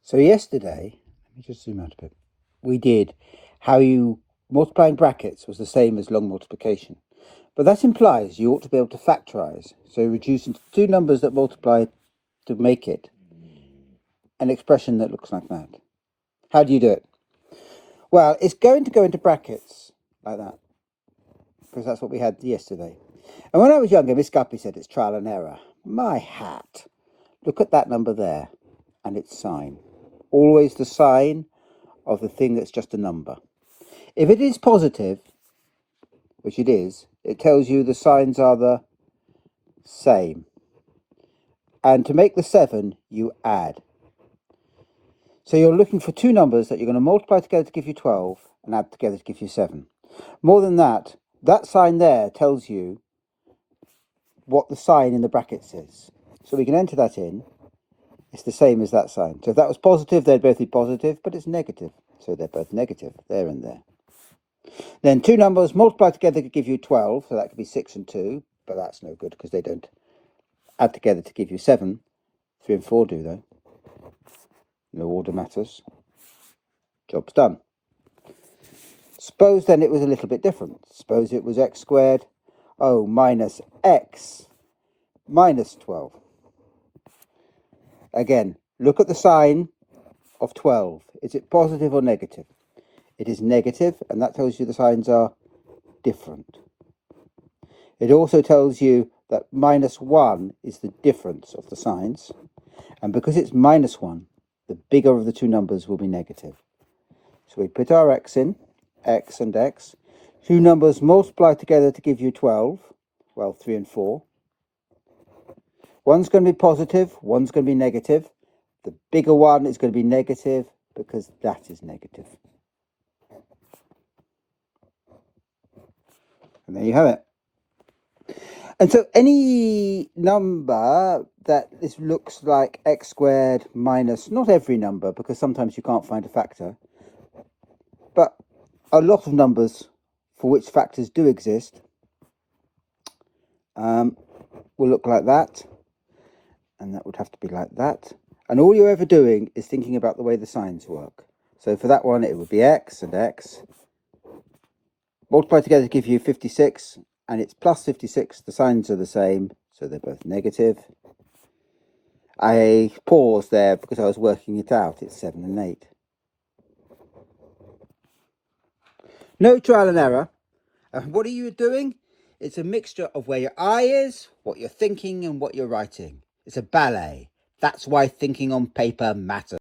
So yesterday, let me just zoom out a bit, we did how you multiplying brackets was the same as long multiplication. But that implies you ought to be able to factorize. So reduce into two numbers that multiply to make it an expression that looks like that. How do you do it? Well, it's going to go into brackets like that, because that's what we had yesterday. And when I was younger, Miss Guppy said it's trial and error. My hat. Look at that number there and its sign. Always the sign of the thing that's just a number. If it is positive, which it is, it tells you the signs are the same. And to make the 7, you add. So you're looking for two numbers that you're going to multiply together to give you 12 and add together to give you 7. More than that, that sign there tells you what the sign in the brackets is. So we can enter that in. It's the same as that sign. So if that was positive, they'd both be positive, but it's negative. So they're both negative, there and there. Then two numbers multiplied together could give you 12, so that could be 6 and 2, but that's no good because they don't add together to give you 7. 3 and 4 do, though. No order matters. Job's done. Suppose then it was a little bit different. Suppose it was x squared, minus x minus 12. Again, look at the sign of 12. Is it positive or negative? It is negative, and that tells you the signs are different. It also tells you that minus 1 is the difference of the signs, and because it's minus 1, the bigger of the two numbers will be negative. So we put our x in, x and x. Two numbers multiply together to give you 12, well, 3 and 4. One's going to be positive, one's going to be negative. The bigger one is going to be negative because that is negative. And there you have it. And so any number that looks like x squared minus, not every number, because sometimes you can't find a factor, but a lot of numbers for which factors do exist will look like that. And that would have to be like that. And all you're ever doing is thinking about the way the signs work. So for that one, it would be x and x. Multiply together to give you 56, and it's plus 56. The signs are the same, so they're both negative. I paused there because I was working it out. It's 7 and 8. No trial and error. What are you doing? It's a mixture of where your eye is, what you're thinking, and what you're writing. It's a ballet. That's why thinking on paper matters.